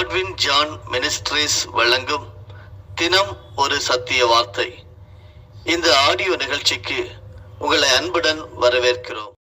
Godwin John ministries வழங்கும் தினம் ஒரு சத்திய வார்த்தை. இந்த ஆடியோ நிகழ்ச்சிக்கு உங்களை அன்புடன் வரவேற்கிறோம்.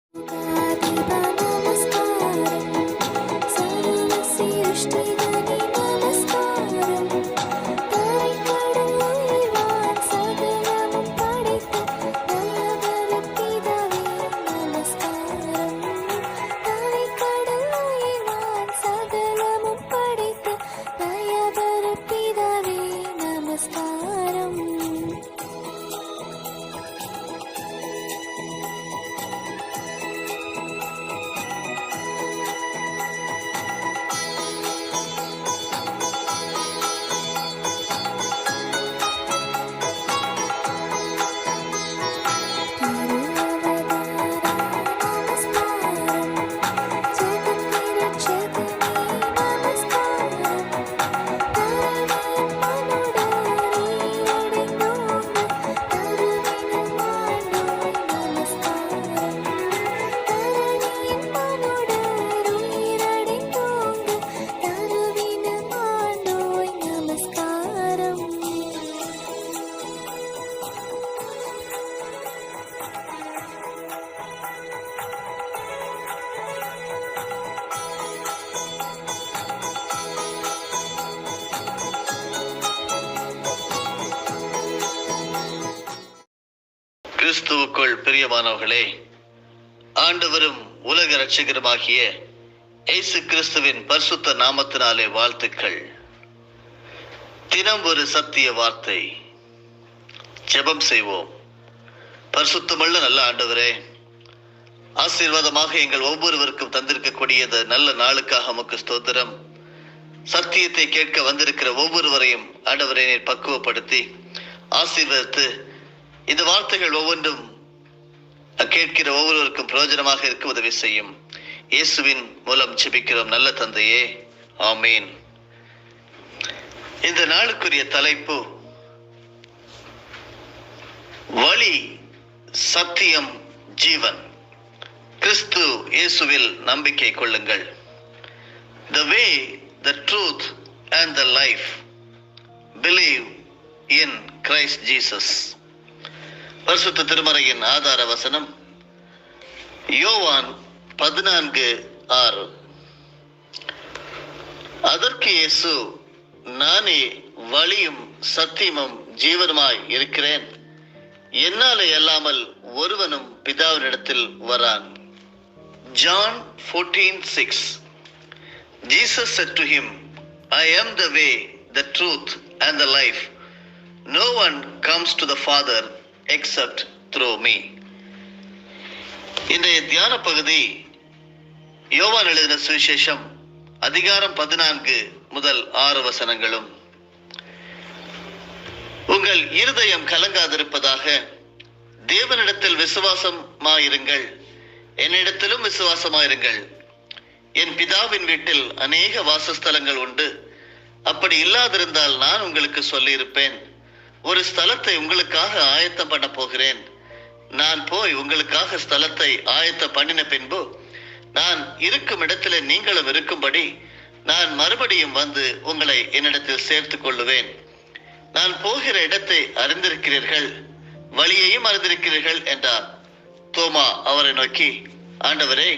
கிறிஸ்துவுக்குள் பிரியமானவர்களே, ஆண்டவரும் உலக இரட்சகருமாகிய இயேசு கிறிஸ்துவின் பரிசுத்த நாமத்தினாலே வாழ்த்துக்கள். தினம் ஒரு சத்திய வார்த்தை. ஜெபம் செய்வோம். பரிசுத்தமுள்ள நல்ல ஆண்டவரே, ஆசீர்வாதமாக எங்கள் ஒவ்வொருவருக்கும் தந்திருக்கக்கூடிய இந்த நல்ல நாளுக்காக உமக்கு ஸ்தோத்திரம். சத்தியத்தை கேட்க வந்திருக்கிற ஒவ்வொருவரையும் ஆண்டவரை நீர் பக்குவப்படுத்தி ஆசீர்வதித்து இந்த வார்த்தைகள் ஒவ்வொன்றும் கேட்கிற ஒவ்வொருவருக்கும் பிரயோஜனமாக இருக்க உதவி செய்யும். இயேசுவின் மூலம் ஜெபிக்கிறோம் நல்ல தந்தையே, ஆமீன். இந்த நாளுக்குரிய தலைப்பு வழி, சத்தியம், ஜீவன். கிறிஸ்து இயேசுவில் நம்பிக்கை கொள்ளுங்கள். The way, the truth and the life. Believe in Christ Jesus. பரிசுத்த திருமறையின் ஆதார வசனம் யோவான் 14:6. அதற்கு இயேசு, நானே வழியும் சத்தியமும் ஜீவனுமாய் இருக்கிறேன், என்னாலே அல்லாமல் ஒருவனும் பிதாவினிடத்தில் வரான். John 14:6. Jesus said to him, I am the way, the truth and the life. No one comes to the Father except through me. இன்றைய தியான பகுதி யோவான் எழுதின சுவிசேஷம் அதிகாரம் 14 முதல் 6 வசனங்களும். உங்கள் இருதயம் கலங்காதிருப்பதாக, தேவனிடத்தில் விசுவாசமாயிருங்கள், என்னிடத்திலும் விசுவாசமாயிருங்கள். என் பிதாவின் வீட்டில் அநேக வாசஸ்தலங்கள் உண்டு. அப்படி இல்லாதிருந்தால் நான் உங்களுக்கு சொல்லியிருப்பேன். ஒரு ஸ்தலத்தை உங்களுக்காக ஆயத்தம் பண்ண போகிறேன். நான் போய் உங்களுக்காக ஸ்தலத்தை ஆயத்தம் பண்ணின பின்பு நான் இருக்கும் இடத்துல நீங்களும் இருக்கும்படி நான் மறுபடியும் வந்து உங்களை என்னிடத்தில் சேர்த்துக் கொள்ளுவேன். நான் போகிற இடத்தை அறிந்திருக்கிறீர்கள், வழியையும் அறிந்திருக்கிறீர்கள் என்றார். தோமா அவரை நோக்கி, ஆண்டவரே,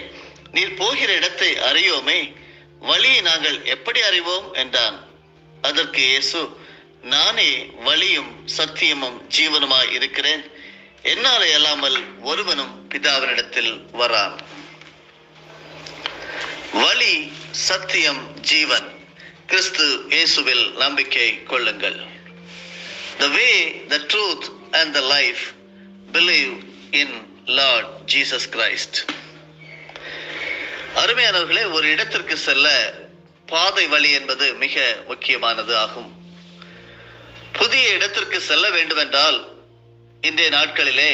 நீர் போகிற இடத்தை அறியோமே, வழியை நாங்கள் எப்படி அறிவோம் என்றான். அதற்கு இயேசு, நானே வழியும் சத்தியமும் ஜீவனுமாய் இருக்கிறேன், என்னாலே அல்லாமல் ஒருவனும் பிதாவினிடத்தில் வரான். வழி, சத்தியம், ஜீவன். கிறிஸ்து இயேசுவில் நம்பிக்கை கொள்ளுங்கள். The way, the truth and the life. Believe in Lord Jesus Christ. அருமையானவர்களே, ஒரு இடத்திற்கு செல்ல பாதை வழி என்பது மிக முக்கியமானது ஆகும். புதிய இடத்திற்கு செல்ல வேண்டுமென்றால் இன்றைய நாட்களிலே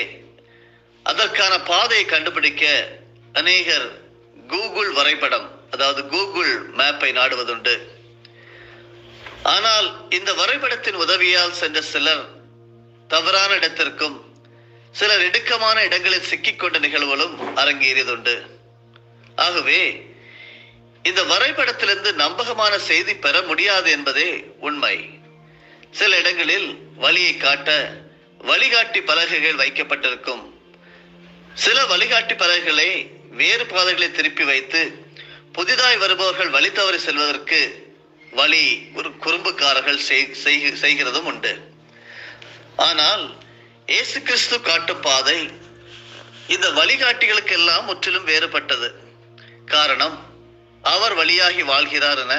அதற்கான பாதையை கண்டுபிடிக்க அநேகர் கூகுள் வரைபடம், அதாவது கூகுள் மேப்பை நாடுவதுண்டு. ஆனால் இந்த வரைபடத்தின் உதவியால் சென்ற சிலர் தவறான இடத்திற்கும் சிலர் இடுக்கமான இடங்களில் சிக்கிக்கொண்ட நிகழ்வுகளும் அரங்கேறியதுண்டு. ஆகவே இந்த வரைபடத்திலிருந்து நம்பகமான செய்தி பெற முடியாது என்பதே உண்மை. சில இடங்களில் வழியை காட்ட வழிகாட்டி பலகைகள் வைக்கப்பட்டிருக்கும். சில வழிகாட்டி பலகைகளை வேறு பாதைகளை திருப்பி வைத்து புதிதாய் வருபவர்கள் வழி தவறி செல்வதற்கு வழி குறும்புக்காரர்கள் செய்கிறதும் உண்டு. ஆனால் இயேசு கிறிஸ்து காட்டும் பாதை இந்த வழிகாட்டிகளுக்கு எல்லாம் முற்றிலும் வேறுபட்டது. காரணம், அவர் வழியாகி வாழ்கிறார் என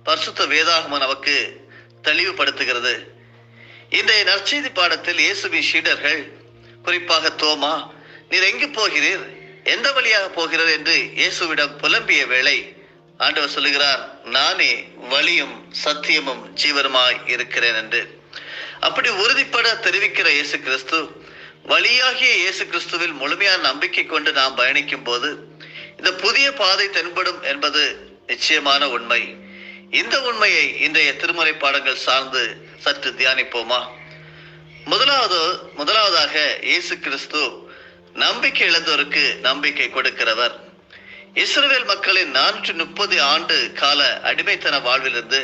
பரிசுத்த வேதாகமம் நமக்கு தெளிவுபடுத்துகிறது. இன்றைய நற்செய்தி பாடத்தில் இயேசுவின் சீடர்கள், குறிப்பாக தோமா, நீர் எங்கு போகிறீர், எந்த வழியாக போகிறார் என்று இயேசுவிடம் புலம்பிய வேளை ஆண்டவர் சொல்லுகிறார், நானே வழியும் சத்தியமும் ஜீவனுமாய் இருக்கிறேன் என்று. அப்படி உறுதிப்பட தெரிவிக்கிற இயேசு கிறிஸ்து, வழியாகிய இயேசு கிறிஸ்துவில் முழுமையான நம்பிக்கை கொண்டு நாம் பயணிக்கும் போது இந்த புதிய பாதை தென்படும் என்பது நிச்சயமான உண்மை. இந்த உண்மையை இன்றைய திருமறை பாடங்கள் சார்ந்து சற்று தியானிப்போமா? முதலாவதாக இயேசு கிறிஸ்து நம்பிக்கை இழந்தோருக்கு நம்பிக்கை கொடுக்கிறவர். இஸ்ரவேல் மக்களின் 430 ஆண்டு கால அடிமைத்தன வாழ்விலிருந்து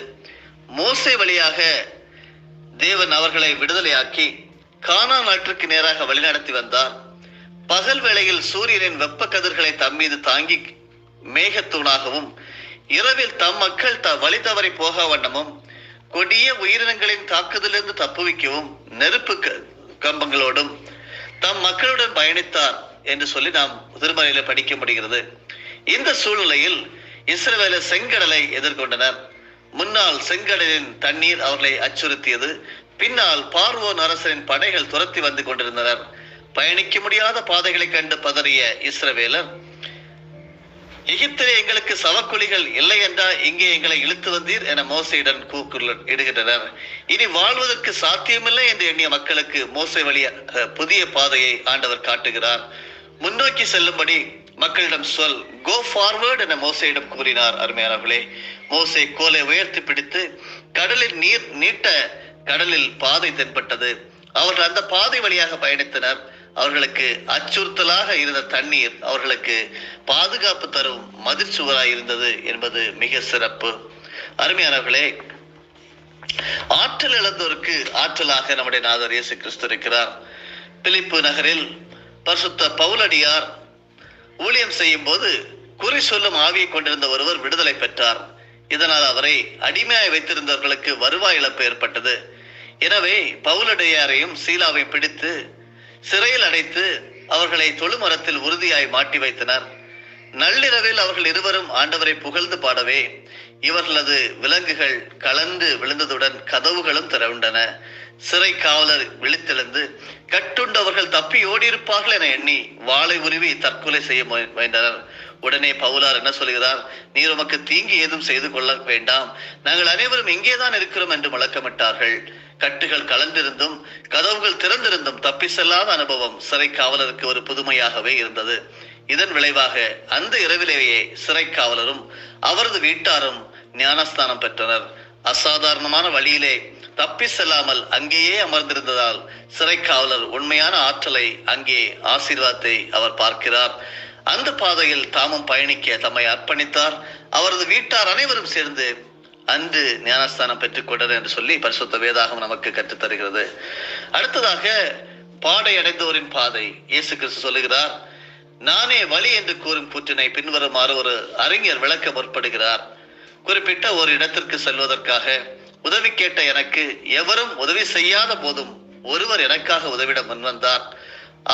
மோசே வழியாக தேவன் அவர்களை விடுதலையாக்கி கானான் நாட்டிற்கு நேராக வழிநடத்தி வந்தார். பகல் வேளையில் சூரியனின் வெப்ப கதிர்களை தம்மீது தாங்கி மேகத்தூணாகவும், இரவில் தம் மக்கள் வழி தவறி போக வண்ணமும், கொடிய உயிரினங்களின் தாக்குதலிருந்து தப்புவிக்கவும் நெருப்பு கம்பங்களோடும் தம் மக்களுடன் பயணித்தார் என்று சொல்லி நாம் திருமறையில படிக்க முடிகிறது. இந்த சூழ்நிலையில் இஸ்ரவேலர் செங்கடலை எதிர்கொண்டனர். முன்னால் செங்கடலின் தண்ணீர் அவர்களை அச்சுறுத்தியது. பின்னால் பார்வோன் அரசரின் படைகள் துரத்தி வந்து கொண்டிருந்தனர். பயணிக்க முடியாத பாதைகளை கண்டு பதறிய இஸ்ரவேலர், எகிப்திலே எங்களுக்கு சவக்குழிகள் இல்லை என்றா இங்கே எங்களை இழுத்து வந்தீர் என மோசையுடன் இடுகின்றனர். இனி வாழ்வதற்கு சாத்தியமில்லை என்று எண்ணிய மக்களுக்கு மோசை வழியாக புதிய பாதையை ஆண்டவர் காட்டுகிறார். முன்னோக்கி செல்லும்படி மக்களிடம் சொல், கோ ஃபார்வர்ட் என மோசையிடம் கூறினார். அருமையானவர்களே, மோசே கோலை உயர்த்தி பிடித்து கடலில் நீட்ட கடலில் பாதை தென்பட்டது. அவர்கள் அந்த பாதை வழியாக பயணித்தனர். அவர்களுக்கு அச்சுறுத்தலாக இருந்த தண்ணீர் அவர்களுக்கு பாதுகாப்பு தரும் மதில் சுவராய் இருந்தது என்பது மிக சிறப்பு. அருமையானவர்களே, ஆற்றல் இழந்தோருக்கு ஆற்றலாக நம்முடைய நாதர் இயேசு கிறிஸ்து இருக்கிறார். பிலிப்பு நகரில் பரிசுத்த பவுலடியார் ஊழியம் செய்யும் போது குறி சொல்லும் ஆவியை கொண்டிருந்த ஒருவர் விடுதலை பெற்றார். இதனால் அவரை அடிமையாய் வைத்திருந்தவர்களுக்கு வருவாய் இழப்பு ஏற்பட்டது. எனவே பவுலடியாரையும் சீலாவையும் பிடித்து சிறையில் அடைத்து அவர்களை தொழுமரத்தில் உறுதியாய் மாட்டி வைத்தனர். நள்ளிரவில் அவர்கள் இருவரும் ஆண்டவரை புகழ்ந்து பாடவே இவர்களது விலங்குகள் கலந்து விழுந்ததுடன் கதவுகளும் திறவுண்டன. சிறை காவலர் விழித்தெழுந்து கட்டுண்டவர்கள் தப்பி ஓடியிருப்பார்கள் என எண்ணி வாளை உருவி தற்கொலை செய்ய முயன்றனர். உடனே பவுலார் என்ன சொல்கிறார், நீர் உமக்கு தீங்கு ஏதும் செய்து கொள்ள வேண்டாம், நாங்கள் அனைவரும் இங்கேதான் இருக்கிறோம் என்று முழக்கமிட்டார்கள். கட்டுகள் கலந்திருந்தும் கதவுகள் திறந்திருந்தும் தப்பி செல்லாத அனுபவம் சிறை காவலருக்கு ஒரு புதுமையாகவே இருந்தது. இதன் விளைவாக அந்த இரவிலேயே சிறை காவலரும் அவரது வீட்டாரும் ஞானஸ்தானம் பெற்றனர். அசாதாரணமான வழியிலே தப்பி செல்லாமல் அங்கேயே அமர்ந்திருந்ததால் சிறை காவலர் உண்மையான ஆற்றலை, அங்கே ஆசீர்வாதத்தை அவர் பார்க்கிறார். அந்த பாதையில் தாமும் பயணிக்க தம்மை அர்ப்பணித்தார். அவரது வீட்டார் அனைவரும் சேர்ந்து அன்று ஞானஸ்தானம் பெற்றுக் கொண்டனர் என்று சொல்லி பரிசுத்த வேதாகம் நமக்கு கற்றுத் தருகிறது. அடுத்ததாக பாடை அடைந்தோரின் பாதை. இயேசு கிறிஸ்து சொல்லுகிறார், நானே வழி என்று கூறும் கூற்றினை பின்வருமாறு ஒரு அறிஞர் விளக்க முற்படுகிறார். குறிப்பிட்ட ஒரு இடத்திற்கு செல்வதற்காக உதவி கேட்ட எனக்கு எவரும் உதவி செய்யாத போதும் ஒருவர் எனக்காக உதவிட முன்வந்தார்.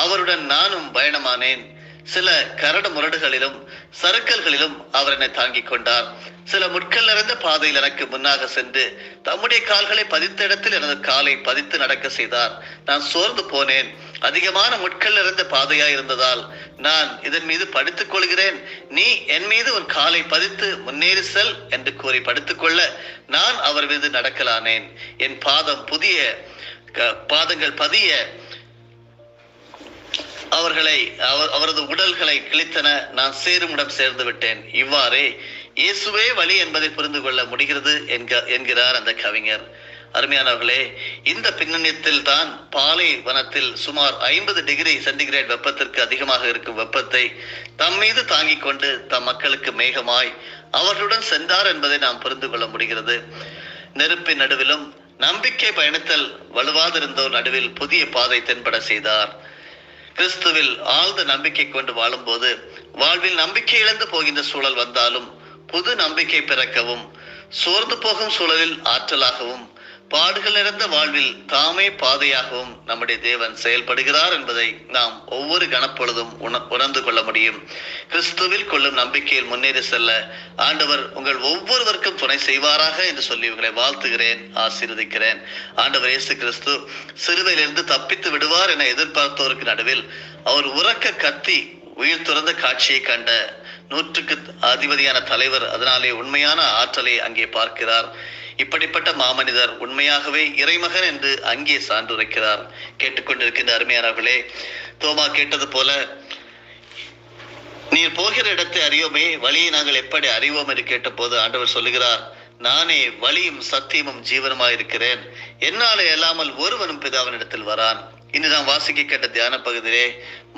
அவருடன் நானும் பயணமானேன். சில கரடு முரடுகளிலும் சறுக்கல்களிலும் அவர் என்னை தாங்கிக் கொண்டார். சில முட்கள் நிறைந்த பாதையில் எனக்கு முன்னாக சென்று தம்முடைய கால்களை பதித்த இடத்தில் எனது காலை பதித்து நடக்க செய்தார். நான் சோர்ந்து போனேன். அதிகமான முட்கள் நிறைந்த பாதையாய் இருந்ததால் நான் இதன் மீது படுத்துக் கொள்கிறேன், நீ என் மீது உன் காலை பதித்து முன்னேறி செல் என்று கூறி படுத்துக்கொள்ள நான் அவர் மீது நடக்கலானேன். என் பாதங்கள் பதிய அவரது உடல்களை கிழித்தன. நான் சேருமிடம் சேர்ந்து விட்டேன். இவ்வாறே இயேசுவே வழி என்பதை புரிந்து கொள்ள முடிகிறது என்கிறார் அந்த கவிஞர். அருமையானவர்களே, இந்த பின்னணியத்தில் தான் பாலை வனத்தில் சுமார் 50 டிகிரி சென்டிகிரேட் வெப்பத்திற்கு அதிகமாக இருக்கும் வெப்பத்தை தம் மீது தாங்கிக் கொண்டு தம் மக்களுக்கு மேகமாய் அவர்களுடன் சென்றார் என்பதை நாம் புரிந்து கொள்ள முடிகிறது. நெருப்பின் நடுவிலும் நம்பிக்கை பயணத்தில் வலுவாதிருந்தோர் நடுவில் புதிய பாதை தென்பட செய்தார். கிறிஸ்துவில் ஆழ்ந்த நம்பிக்கை கொண்டு வாழும்போது வாழ்வில் நம்பிக்கை இழந்து போகின்ற சூழல் வந்தாலும் புது நம்பிக்கை பிறக்கவும், சோர்ந்து போகும் சூழலில் ஆற்றலாகவும், பாடுகள் நிறைந்த வாழ்வில் தாமே பாதையாகவும் நம்முடைய தேவன் செயல்படுகிறார் என்பதை நாம் ஒவ்வொரு கணப்பொழுதும் உணர்ந்து கொள்ள முடியும். கிறிஸ்துவில் கொள்ளும் நம்பிக்கையில் முன்னேறி செல்ல ஆண்டவர் உங்கள் ஒவ்வொருவருக்கும் துணை செய்வாராக என்று சொல்லி உங்களை வாழ்த்துகிறேன், ஆசீர்வதிக்கிறேன். ஆண்டவர் இயேசு கிறிஸ்து சிலுவையிலிருந்து தப்பித்து விடுவார் என எதிர்பார்த்தோருக்கு நடுவில் அவர் உரக்க கத்தி உயிர் துறந்த காட்சியை கண்ட 100க்கு அதிபதியான தலைவர் அதனாலே உண்மையான ஆற்றலை அங்கே பார்க்கிறார். இப்படிப்பட்ட மாமனிதர் உண்மையாகவே இறைமகன் என்று அங்கே சான்றுரைக்கிறார். கேட்டுக்கொண்டிருக்கின்ற அருமையானவர்களே, தோமா கேட்டது போல, நீர் போகிற இடத்தை அறியோமே, வழியை நாங்கள் எப்படி அறிவோம் என்று கேட்ட போது ஆண்டவர் சொல்லுகிறார், நானே வழியும் சத்தியமும் ஜீவனுமாயிருக்கிறேன், என்னாலே அல்லாமல் ஒருவனும் பிதாவினிடத்தில் வரான். இன்று நாம் வாசிக்க கேட்ட தியான பகுதியிலே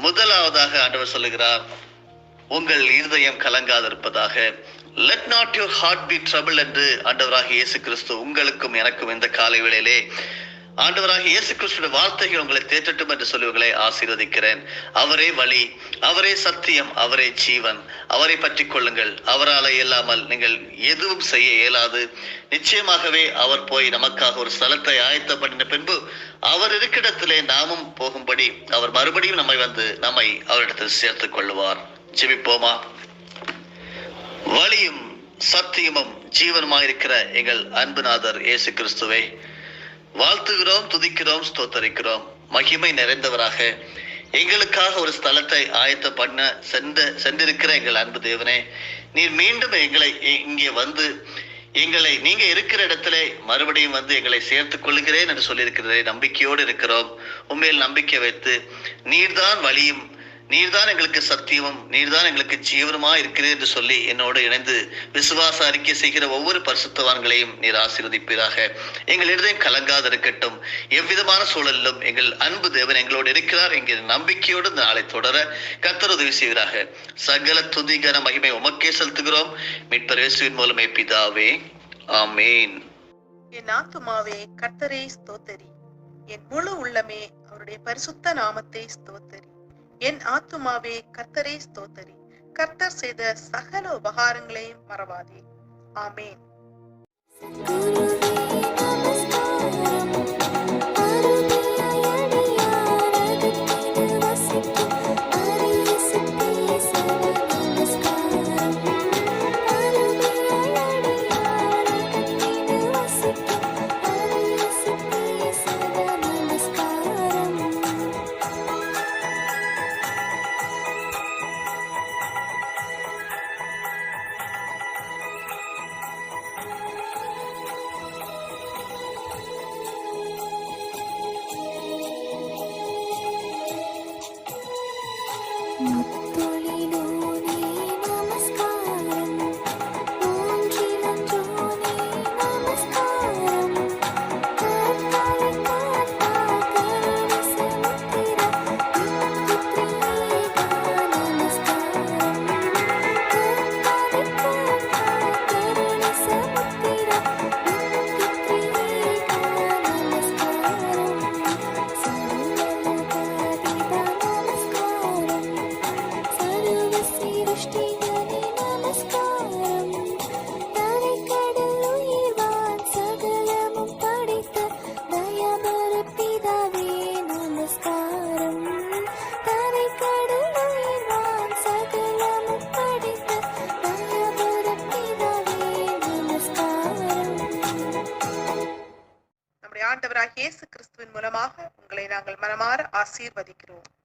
முதலாவதாக ஆண்டவர் சொல்லுகிறார், உங்கள் இருதயம் கலங்காதிருப்பதாக. Let not your heart be troubled என்று ஆண்டவராகிய இயேசு கிறிஸ்து உங்களுக்கும் எனக்கும் இந்த காலை வேளையிலே ஆண்டவராகிய இயேசு கிறிஸ்துவின் வார்த்தைகள் உங்களை தேற்றட்டும் என்று சொல்லி உங்களை ஆசீர்வதிக்கிறேன். அவரே வழி, அவரே சத்தியம், அவரே ஜீவன். அவரை பற்றி கொள்ளுங்கள். அவரால் இல்லாமல் நீங்கள் எதுவும் செய்ய இயலாது. நிச்சயமாகவே அவர் போய் நமக்காக ஒரு ஸ்தலத்தை ஆயத்தப்படின பின்பு அவர் இருக்கிடத்திலே நாமும் போகும்படி அவர் மறுபடியும் நம்மை அவரிடத்தில் சேர்த்துக் கொள்ளுவார். ஜெபிப்போமா. வழியும் சத்தியமும் ஜீவனுமாயிருக்கிற எங்கள் அன்புநாதர் இயேசு கிறிஸ்துவை வாழ்த்துகிறோம், துதிக்கிறோம், ஸ்தோத்தரிக்கிறோம். மகிமை நிறைந்தவராக எங்களுக்காக ஒரு ஸ்தலத்தை ஆயத்த பண்ண சென்றிருக்கிற எங்கள் அன்பு தேவனே, நீர் மீண்டும் எங்களை இங்கே வந்து நீங்க இருக்கிற இடத்துல மறுபடியும் எங்களை சேர்த்துக் கொள்கிறேன் என்று சொல்லியிருக்கிறதே நம்பிக்கையோடு இருக்கிறோம். உண்மையில் நம்பிக்கை வைத்து நீர்தான் வழியும், நீர்தான் எங்களுக்கு சத்தியமும், நீர்தான் எங்களுக்கு ஜீவனுமா இருக்கிறது என்று சொல்லி என்னோடு இணைந்து விசுவாச அறிக்கை செய்கிற ஒவ்வொரு பரிசுத்தவான்களையும் நீர் ஆசீர்வதிப்பீராக. எங்கள் இருதயம் கலங்காது இருக்கட்டும். எவ்விதமான சூழலிலும் எங்கள் அன்பு தேவன் எங்களோடு இருக்கிறார் என்கிற நம்பிக்கையோடு நாளை தொடர கர்த்தர் உதவி செய்வீராக. சகல துதிகர மகிமை உமக்கே செலுத்துகிறோம் மீட்பர் இயேசுவின் மூலமே பிதாவே, ஆமேன். என் ஆத்துமாவே கர்த்தரை ஸ்தோத்தரி, என் முழு உள்ளமே அவருடைய பரிசுத்த நாமத்தை ஸ்தோத்தரி. என் ஆத்துமாவே கர்த்தரை ஸ்தோத்தரி, கர்த்தர் செய்த சகல உபகாரங்களையும் மறவாதே. ஆமேன். ஆண்டவராகிய இயேசு கிறிஸ்துவின் மூலமாக உங்களை நாங்கள் மனமாற ஆசீர்வதிக்கிறோம்.